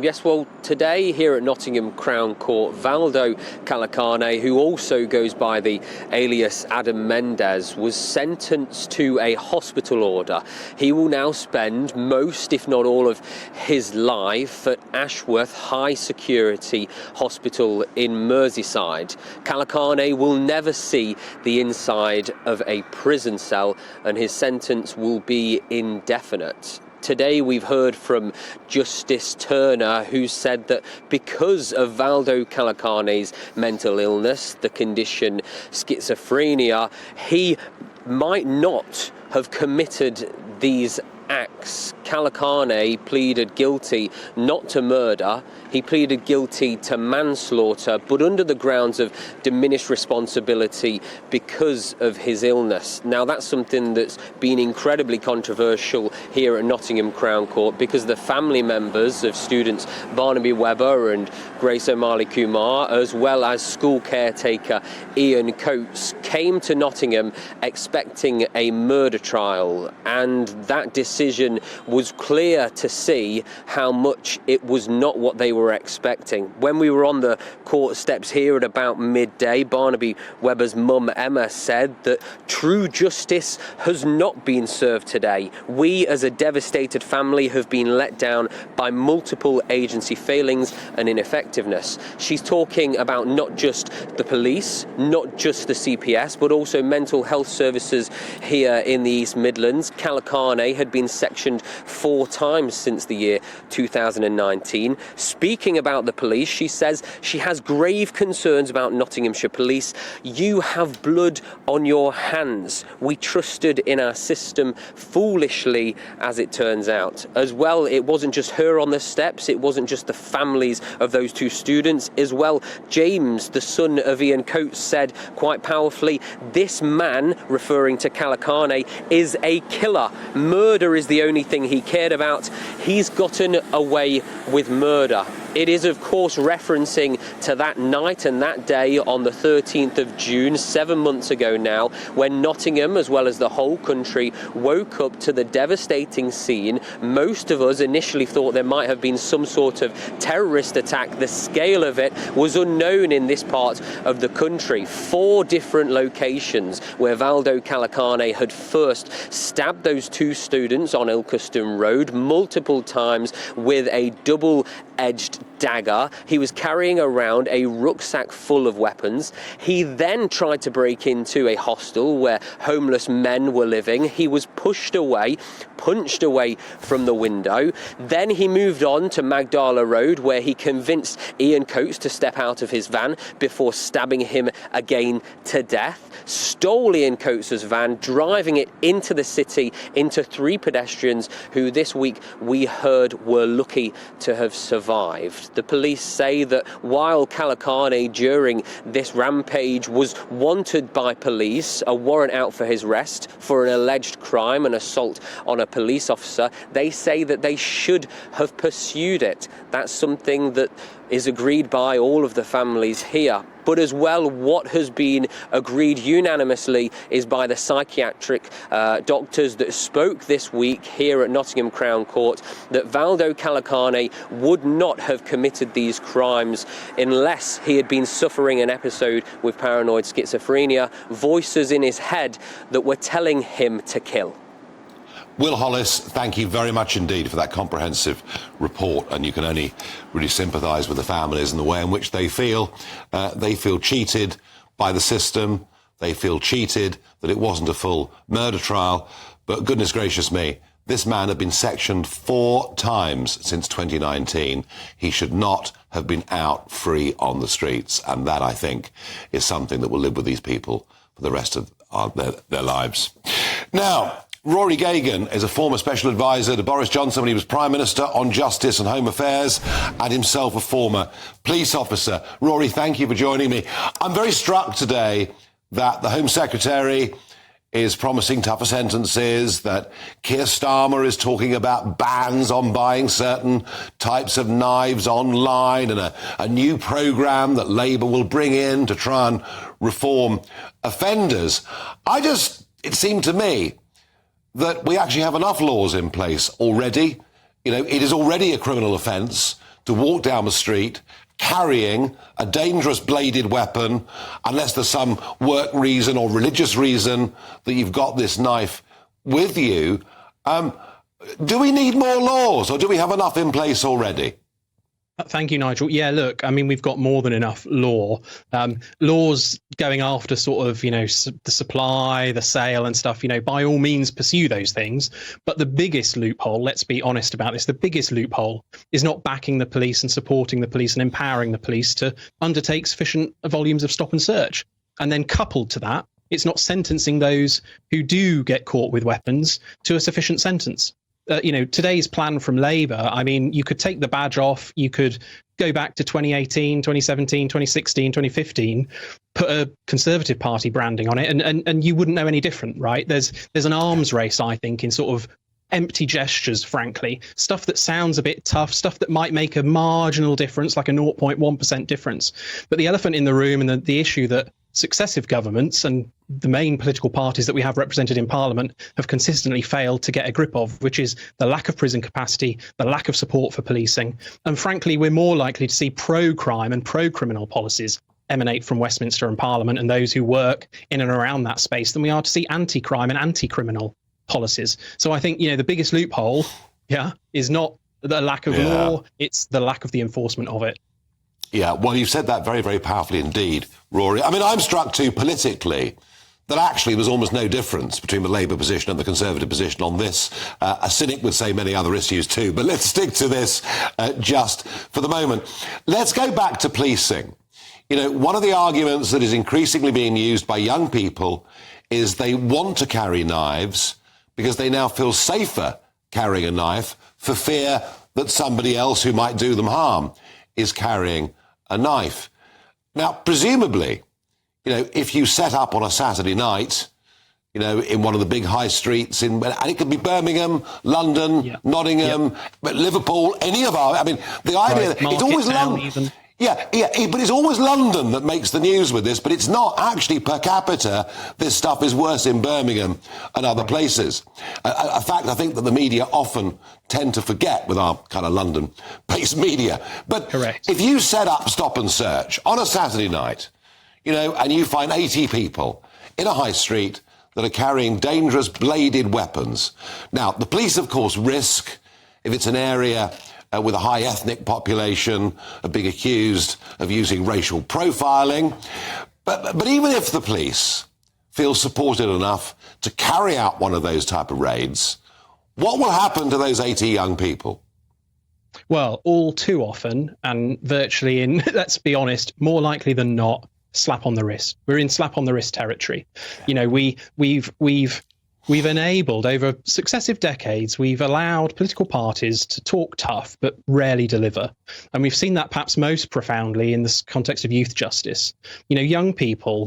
Yes, well, today here at Nottingham Crown Court, Valdo Calocane, who also goes by the alias Adam Mendez, was sentenced to a hospital order. He will now spend most, if not all, of his life at Ashworth High Security Hospital in Merseyside. Calocane will never see the inside of a prison cell, and his sentence will be indefinite. Today we've heard from Justice Turner, who said that because of Valdo Calocane's mental illness, the condition schizophrenia, he might not have committed these acts. Calocane pleaded guilty not to murder, he pleaded guilty to manslaughter, but under the grounds of diminished responsibility because of his illness. Now that's something that's been incredibly controversial here at Nottingham Crown Court, because the family members of students Barnaby Webber and Grace O'Malley Kumar, as well as school caretaker Ian Coates, came to Nottingham expecting a murder trial, and that decision was clear to see how much it was not what they were expecting. When we were on the court steps here at about midday, Barnaby Webber's mum Emma said that true justice has not been served today. We as a devastated family have been let down by multiple agency failings and ineffectiveness. She's talking about not just the police, not just the CPS, but also mental health services here in the East Midlands. Calocane had been sectioned 4 times since the year 2019. Speaking about the police, she says she has grave concerns about Nottinghamshire Police. You have blood on your hands. We trusted in our system foolishly, as it turns out. As well, it wasn't just her on the steps, it wasn't just the families of those 2 students. As well, James, the son of Ian Coates, said quite powerfully, this man, referring to Calocane, is a killer. Murder is the only thing he cared about. He's gotten away with murder. It is, of course, referencing to that night and that day on the 13th of June, 7 months ago now, when Nottingham, as well as the whole country, woke up to the devastating scene. Most of us initially thought there might have been some sort of terrorist attack. The scale of it was unknown in this part of the country. 4 different locations where Valdo Calocane had first stabbed those 2 students on Ilkeston Road multiple times with a double-edged dagger. He was carrying around a rucksack full of weapons. He then tried to break into a hostel where homeless men were living. He was pushed away, punched away from the window. Then he moved on to Magdala Road, where he convinced Ian Coates to step out of his van before stabbing him again to death. Stole Ian Coates' van, driving it into the city, into 3 pedestrians who this week we heard were lucky to have survived. The police say that while Calocane during this rampage was wanted by police, a warrant out for his arrest for an alleged crime, an assault on a police officer, they say that they should have pursued it. That's something that is agreed by all of the families here. But as well, what has been agreed unanimously is by the psychiatric doctors that spoke this week here at Nottingham Crown Court, that Valdo Calocane would not have committed these crimes unless he had been suffering an episode with paranoid schizophrenia, voices in his head that were telling him to kill. Will Hollis, thank you very much indeed for that comprehensive report, and you can only really sympathise with the families and the way in which they feel. They feel cheated by the system. They feel cheated that it wasn't a full murder trial. But goodness gracious me, this man had been sectioned 4 times since 2019. He should not have been out free on the streets, and that, I think, is something that will live with these people for the rest of their lives. Now, Rory Gagan is a former special advisor to Boris Johnson when he was Prime Minister on Justice and Home Affairs, and himself a former police officer. Rory, thank you for joining me. I'm very struck today that the Home Secretary is promising tougher sentences, that Keir Starmer is talking about bans on buying certain types of knives online, and a new programme that Labour will bring in to try and reform offenders. It seemed to me that we actually have enough laws in place already. You know, it is already a criminal offence to walk down the street carrying a dangerous bladed weapon unless there's some work reason or religious reason that you've got this knife with you. Do we need more laws, or do we have enough in place already? Thank you, Nigel. Yeah, look, I mean, we've got more than enough laws going after sort of, the supply, the sale and stuff, by all means pursue those things. But the biggest loophole, let's be honest about this, the biggest loophole is not backing the police and supporting the police and empowering the police to undertake sufficient volumes of stop and search. And then coupled to that, it's not sentencing those who do get caught with weapons to a sufficient sentence. Today's plan from Labour, I mean, you could take the badge off, you could go back to 2018, 2017, 2016, 2015, put a Conservative Party branding on it, and you wouldn't know any different, right? There's an arms race, I think, in sort of empty gestures, frankly, stuff that sounds a bit tough, stuff that might make a marginal difference, like a 0.1% difference. But the elephant in the room and the issue that successive governments and the main political parties that we have represented in Parliament have consistently failed to get a grip of, which is the lack of prison capacity, the lack of support for policing. And frankly, we're more likely to see pro-crime and pro-criminal policies emanate from Westminster and Parliament and those who work in and around that space than we are to see anti-crime and anti-criminal policies. So I think, the biggest loophole, is not the lack of law, it's the lack of the enforcement of it. Yeah, well, you've said that very, very powerfully indeed, Rory. I mean, I'm struck too politically that actually there's almost no difference between the Labour position and the Conservative position on this. A cynic would say many other issues too, but let's stick to this just for the moment. Let's go back to policing. One of the arguments that is increasingly being used by young people is they want to carry knives because they now feel safer carrying a knife for fear that somebody else who might do them harm is carrying a knife. Now, presumably, if you set up on a Saturday night, in one of the big high streets, and it could be Birmingham, London, Nottingham, but Liverpool, any of our, the idea that it's always London. Yeah, but it's always London that makes the news with this, but it's not actually per capita. This stuff is worse in Birmingham and other places. A fact I think that the media often tend to forget with our kind of London-based media. But correct. If you set up stop and search on a Saturday night, and you find 80 people in a high street that are carrying dangerous bladed weapons. Now, the police, of course, risk, if it's an area with a high ethnic population, of being accused of using racial profiling. But even if the police feel supported enough to carry out one of those type of raids, what will happen to those 80 young people? Well, all too often, and virtually let's be honest, more likely than not, slap on the wrist. We're in slap on the wrist territory. We've enabled, over successive decades, we've allowed political parties to talk tough but rarely deliver. And we've seen that perhaps most profoundly in this context of youth justice. Young people,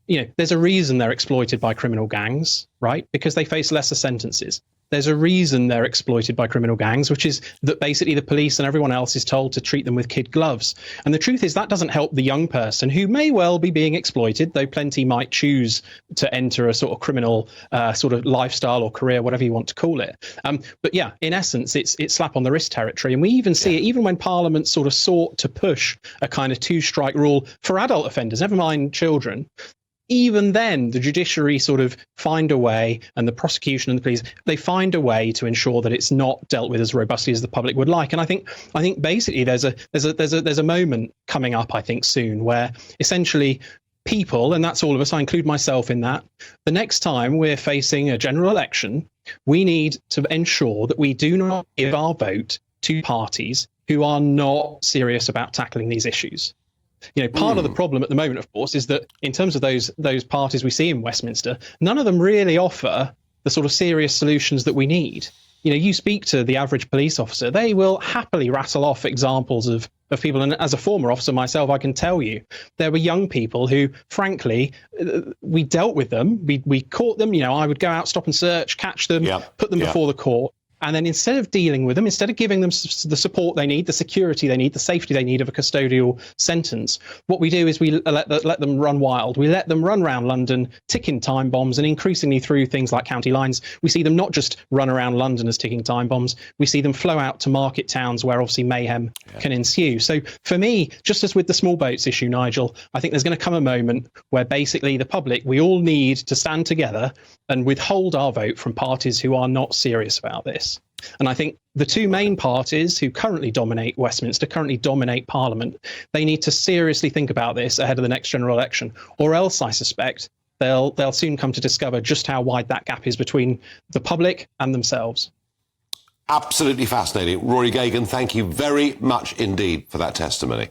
there's a reason they're exploited by criminal gangs, right? Because they face lesser sentences. There's a reason they're exploited by criminal gangs, which is that basically the police and everyone else is told to treat them with kid gloves. And the truth is that doesn't help the young person who may well be being exploited, though plenty might choose to enter a sort of criminal sort of lifestyle or career, whatever you want to call it. But yeah, in essence, it's slap on the wrist territory. And we even see it, even when Parliament sort of sought to push a kind of two-strike rule for adult offenders, never mind children. Even then, the judiciary sort of find a way, and the prosecution and the police, they find a way to ensure that it's not dealt with as robustly as the public would like. And I think basically there's a moment coming up, I think, soon, where essentially people, and that's all of us, I include myself in that, the next time we're facing a general election, we need to ensure that we do not give our vote to parties who are not serious about tackling these issues. Part of the problem at the moment, of course, is that in terms of those parties we see in Westminster, none of them really offer the sort of serious solutions that we need. You speak to the average police officer, they will happily rattle off examples of people. And as a former officer myself, I can tell you there were young people who, frankly, we dealt with them. We caught them. I would go out, stop and search, catch them, put them before the court. And then instead of dealing with them, instead of giving them the support they need, the security they need, the safety they need of a custodial sentence, what we do is we let them run wild. We let them run around London, ticking time bombs, and increasingly through things like county lines, we see them not just run around London as ticking time bombs, we see them flow out to market towns where obviously mayhem can ensue. So for me, just as with the small boats issue, Nigel, I think there's going to come a moment where basically the public, we all need to stand together and withhold our vote from parties who are not serious about this. And I think the two main parties who currently dominate Westminster, currently dominate Parliament, they need to seriously think about this ahead of the next general election, or else I suspect they'll soon come to discover just how wide that gap is between the public and themselves. Absolutely fascinating. Rory Gagan, thank you very much indeed for that testimony.